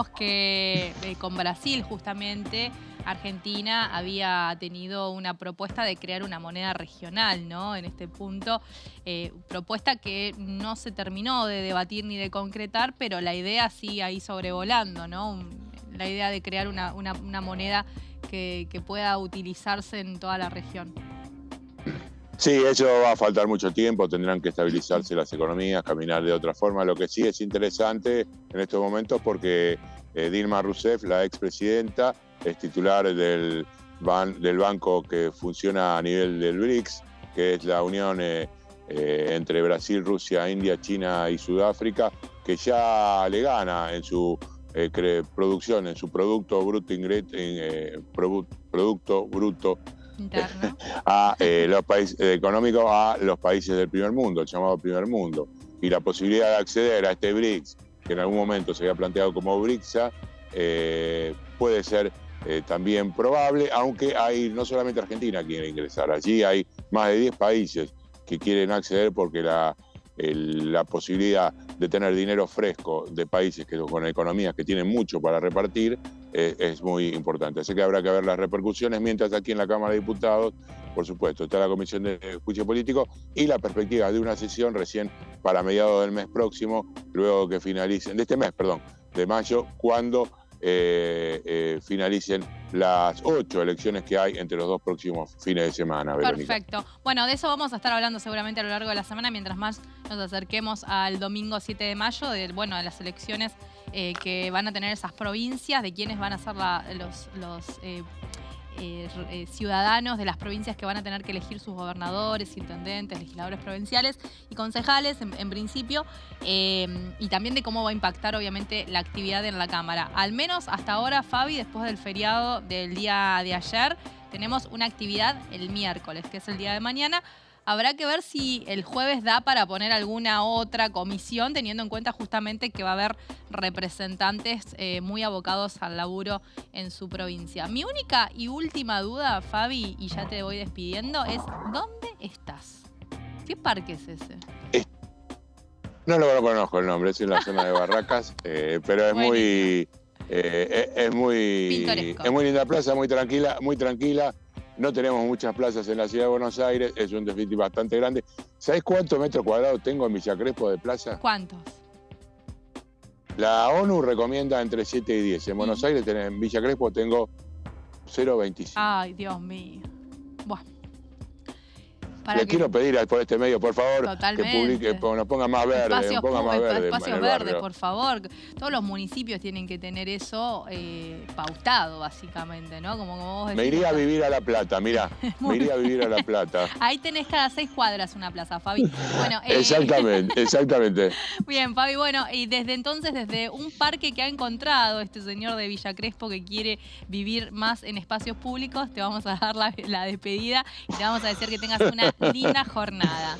que con Brasil justamente Argentina había tenido una propuesta de crear una moneda regional, ¿no? En este punto, propuesta que no se terminó de debatir ni de concretar, pero la idea sigue ahí sobrevolando, ¿no? La idea de crear una moneda que pueda utilizarse en toda la región. Sí, eso va a faltar mucho tiempo, tendrán que estabilizarse las economías, caminar de otra forma. Lo que sí es interesante en estos momentos porque Dilma Rousseff, la expresidenta, es titular del banco que funciona a nivel del BRICS, que es la unión entre Brasil, Rusia, India, China y Sudáfrica, que ya le gana en su producción, en su Producto Bruto interno a los países económicos a los países del primer mundo, el llamado primer mundo. Y la posibilidad de acceder a este BRICS, que en algún momento se había planteado como BRICSA, puede ser también probable, aunque hay no solamente Argentina quiere ingresar, allí hay más de 10 países que quieren acceder porque la posibilidad de tener dinero fresco de países con economías que tienen mucho para repartir es muy importante. Así que habrá que ver las repercusiones, mientras aquí en la Cámara de Diputados, por supuesto, está la Comisión de Juicio Político y la perspectiva de una sesión recién para mediados del mes próximo, luego que finalicen, de este mes, perdón, de mayo, cuando finalicen las 8 elecciones que hay entre los 2 próximos fines de semana. Verónica. Perfecto. Bueno, de eso vamos a estar hablando seguramente a lo largo de la semana, mientras más nos acerquemos al domingo 7 de mayo, de las elecciones que van a tener esas provincias, de quiénes van a ser los ciudadanos de las provincias que van a tener que elegir sus gobernadores, intendentes, legisladores provinciales y concejales en principio, y también de cómo va a impactar obviamente la actividad en la Cámara. Al menos hasta ahora, Fabi, después del feriado del día de ayer, tenemos una actividad el miércoles, que es el día de mañana. Habrá que ver si el jueves da para poner alguna otra comisión, teniendo en cuenta justamente que va a haber representantes muy abocados al laburo en su provincia. Mi única y última duda, Fabi, y ya te voy despidiendo, es ¿dónde estás? ¿Qué parque es ese? No lo conozco el nombre, es en la zona de Barracas, pero es muy linda plaza, muy tranquila. No tenemos muchas plazas en la ciudad de Buenos Aires, es un déficit bastante grande. ¿Sabés cuántos metros cuadrados tengo en Villa Crespo de plaza? ¿Cuántos? La ONU recomienda entre 7 y 10. En Buenos Aires, en Villa Crespo, tengo 0,25. Ay, Dios mío. Buah. Le quiero pedir por este medio, por favor, totalmente, que publique, nos ponga más verde. Espacios verdes, por favor. Todos los municipios tienen que tener eso pautado, básicamente, ¿no? Como vos decís. Me iría a vivir a La Plata, mirá. Me iría a vivir a La Plata. Ahí tenés cada 6 cuadras una plaza, Fabi. Bueno, exactamente. Bien, Fabi, bueno, y desde entonces, desde un parque que ha encontrado este señor de Villa Crespo que quiere vivir más en espacios públicos, te vamos a dar la despedida y te vamos a decir que tengas una linda jornada.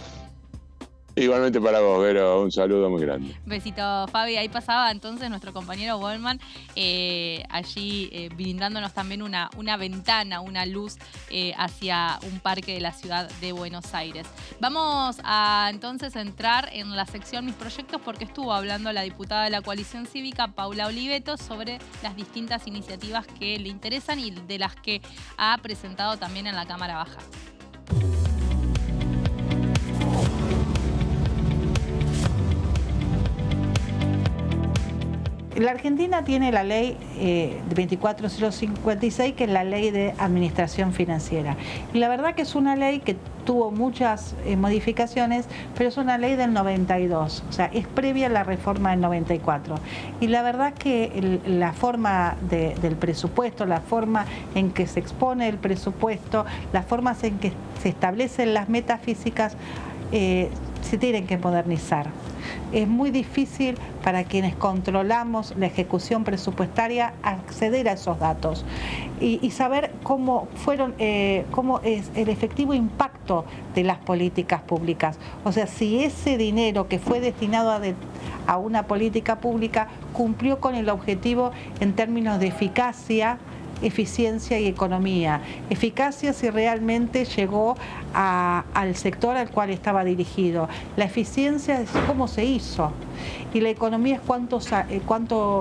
Igualmente para vos, Vero, un saludo muy grande. Besito, Fabi. Ahí pasaba entonces nuestro compañero Goldman, allí brindándonos también una ventana, una luz hacia un parque de la ciudad de Buenos Aires. Vamos a entonces entrar en la sección Mis Proyectos, porque estuvo hablando la diputada de la Coalición Cívica, Paula Oliveto, sobre las distintas iniciativas que le interesan y de las que ha presentado también en la Cámara Baja. La Argentina tiene la ley 24056, que es la ley de administración financiera. Y la verdad que es una ley que tuvo muchas modificaciones, pero es una ley del 92, o sea, es previa a la reforma del 94. Y la verdad que la forma del presupuesto, la forma en que se expone el presupuesto, las formas en que se establecen las metas físicas, se tienen que modernizar. Es muy difícil para quienes controlamos la ejecución presupuestaria acceder a esos datos y saber cómo es el efectivo impacto de las políticas públicas. O sea, si ese dinero que fue destinado a una política pública cumplió con el objetivo en términos de eficacia, eficiencia y economía. Eficacia si realmente llegó al sector al cual estaba dirigido. La eficiencia es cómo se hizo. Y la economía es cuánto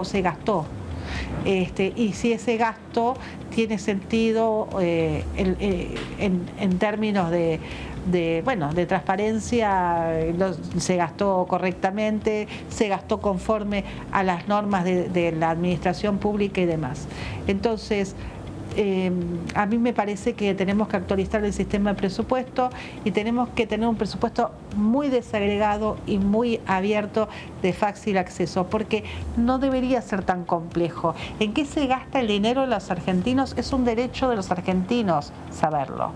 se gastó. y si ese gasto tiene sentido en términos de transparencia, se gastó correctamente, se gastó conforme a las normas de la administración pública y demás. Entonces, a mí me parece que tenemos que actualizar el sistema de presupuesto y tenemos que tener un presupuesto muy desagregado y muy abierto de fácil acceso, porque no debería ser tan complejo. ¿En qué se gasta el dinero de los argentinos? Es un derecho de los argentinos saberlo.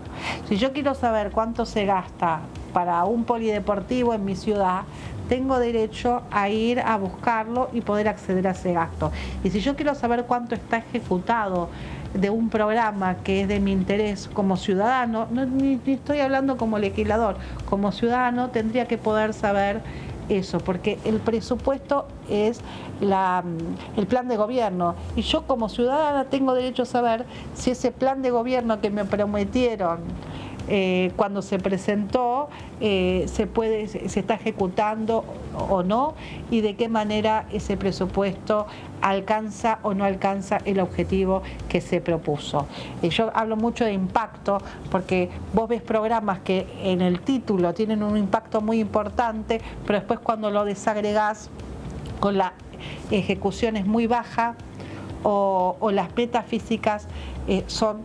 Si yo quiero saber cuánto se gasta para un polideportivo en mi ciudad, tengo derecho a ir a buscarlo y poder acceder a ese gasto. Y si yo quiero saber cuánto está ejecutado de un programa que es de mi interés como ciudadano, ni estoy hablando como legislador, como ciudadano tendría que poder saber eso, porque el presupuesto es el plan de gobierno y yo como ciudadana tengo derecho a saber si ese plan de gobierno que me prometieron cuando se presentó se está ejecutando o no, y de qué manera ese presupuesto alcanza o no alcanza el objetivo que se propuso. Yo hablo mucho de impacto porque vos ves programas que en el título tienen un impacto muy importante, pero después cuando lo desagregás con la ejecución es muy baja o las metas físicas son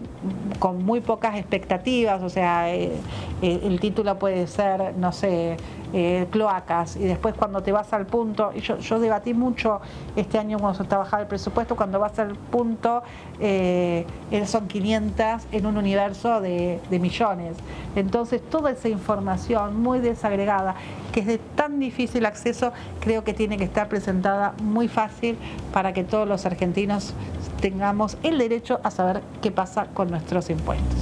con muy pocas expectativas, o sea, el título puede ser, no sé, cloacas, y después cuando te vas al punto, y yo debatí mucho este año cuando se trabajaba el presupuesto, cuando vas al punto son 500 en un universo de millones. Entonces toda esa información muy desagregada, que es de tan difícil acceso, creo que tiene que estar presentada muy fácil para que todos los argentinos tengamos el derecho a saber qué pasa con nuestros impuestos.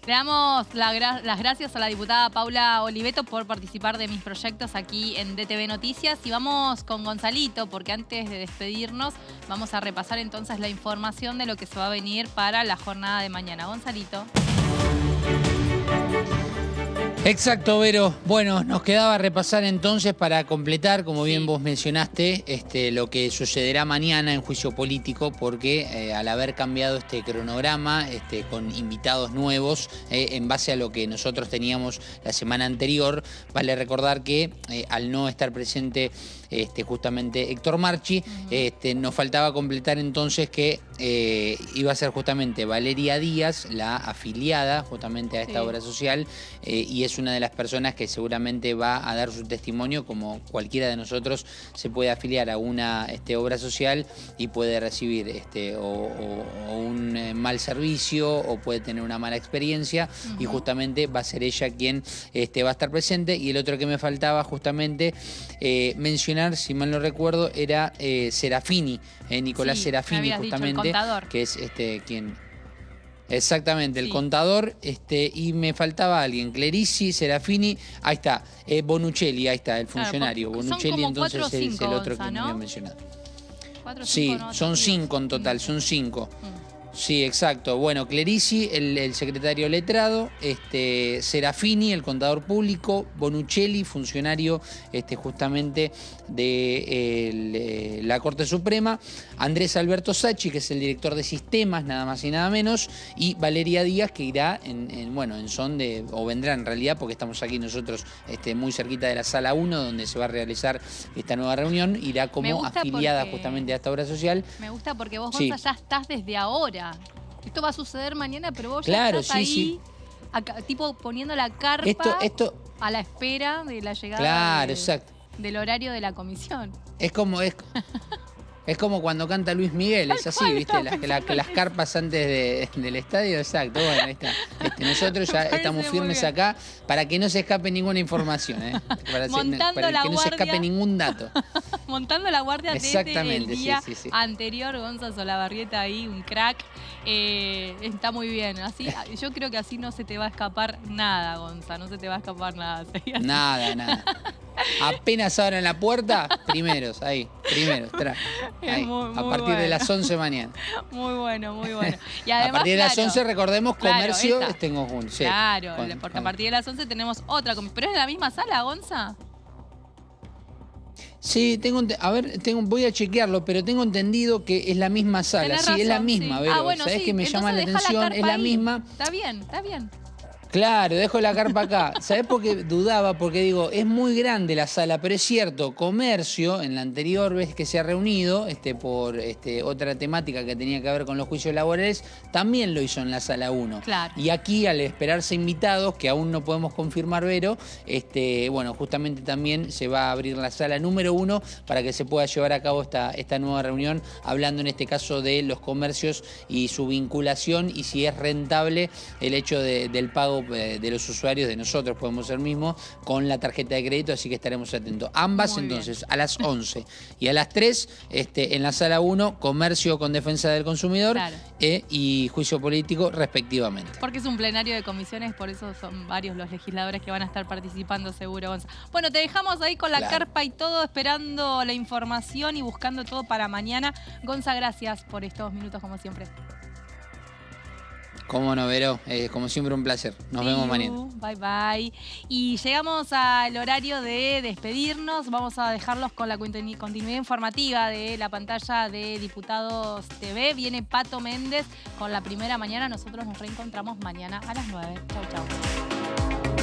Le damos las gracias a la diputada Paula Oliveto por participar de mis proyectos aquí en DTV Noticias. Y vamos con Gonzalito, porque antes de despedirnos vamos a repasar entonces la información de lo que se va a venir para la jornada de mañana. Gonzalito. Exacto, Vero. Bueno, nos quedaba repasar entonces para completar, como bien vos mencionaste, lo que sucederá mañana en juicio político, porque al haber cambiado este cronograma con invitados nuevos, en base a lo que nosotros teníamos la semana anterior, vale recordar que al no estar presente justamente Héctor Marchi, nos faltaba completar entonces que iba a ser justamente Valeria Díaz, la afiliada justamente a esta obra social, y es una de las personas que seguramente va a dar su testimonio, como cualquiera de nosotros se puede afiliar a una obra social y puede recibir o un mal servicio o puede tener una mala experiencia, y justamente va a ser ella quien va a estar presente. Y el otro que me faltaba justamente mencionar, si mal no recuerdo, era Serafini, Nicolás Serafini, justamente, que es quien... Exactamente, el contador, y me faltaba alguien, Clerici, Serafini, ahí está, Bonuccelli, ahí está, el funcionario. Bonuccelli entonces es el otro que me había mencionado. Sí, son 5 en total, son 5. Sí, exacto. Bueno, Clerici, el secretario letrado, Serafini, el contador público, Bonuccelli, funcionario justamente de la Corte Suprema, Andrés Alberto Sacchi, que es el director de sistemas, nada más y nada menos, y Valeria Díaz, que irá en son de, o vendrá en realidad, porque estamos aquí nosotros muy cerquita de la sala 1, donde se va a realizar esta nueva reunión, irá como afiliada justamente a esta obra social. Me gusta porque vos, Gonza, ya estás desde ahora. Esto va a suceder mañana, pero vos ya estás ahí, acá, tipo poniendo la carpa a la espera de la llegada del horario de la comisión. Es como cuando canta Luis Miguel, es así, ¿viste? Las carpas antes del estadio, exacto. Bueno, ahí está. Nosotros ya estamos firmes acá para que no se escape ninguna información, para que no se escape ningún dato. Montando la guardia desde el día anterior. Gonza Solabarrieta ahí, un crack. Está muy bien. Así, yo creo que así no se te va a escapar nada, Gonza. No se te va a escapar nada. Nada. Apenas abran la puerta, primeros. Ahí. Ahí, a partir de las 11 mañana. Muy bueno. Y además, a partir de las 11, recordemos, comercio en conjunto. Claro, porque a partir de las 11 tenemos otra comisión. ¿Pero es en la misma sala, Gonza? Sí, voy a chequearlo, pero tengo entendido que es la misma sala. Tenés Sí, razón, es la misma, sí. Vero. Bueno, ¿Sabés sí. qué me llama la Entonces atención? deja Es la ahí. misma. Está bien, está bien. Claro, dejo la carpa acá. ¿Sabés por qué dudaba? Porque digo, es muy grande la sala, pero es cierto, comercio, en la anterior vez que se ha reunido, por otra temática que tenía que ver con los juicios laborales, también lo hizo en la sala 1. Claro. Y aquí, al esperarse invitados, que aún no podemos confirmar, Vero, bueno, justamente también se va a abrir la sala número 1 para que se pueda llevar a cabo esta nueva reunión, hablando en este caso de los comercios y su vinculación y si es rentable el hecho del pago de los usuarios, de nosotros podemos ser mismos, con la tarjeta de crédito, así que estaremos atentos. Ambas Muy entonces, bien. a las 11 y a las 3, en la sala 1, comercio con defensa del consumidor, Claro. Y juicio político respectivamente. Porque es un plenario de comisiones, por eso son varios los legisladores que van a estar participando seguro, Gonza. Bueno, te dejamos ahí con la carpa y todo, esperando la información y buscando todo para mañana. Gonza, gracias por estos minutos como siempre. Cómo no, Vero, como siempre un placer. Nos vemos mañana. Bye, bye. Y llegamos al horario de despedirnos. Vamos a dejarlos con la continuidad informativa de la pantalla de Diputados TV. Viene Pato Méndez con la primera mañana. Nosotros nos reencontramos mañana a las 9. Chau, chau.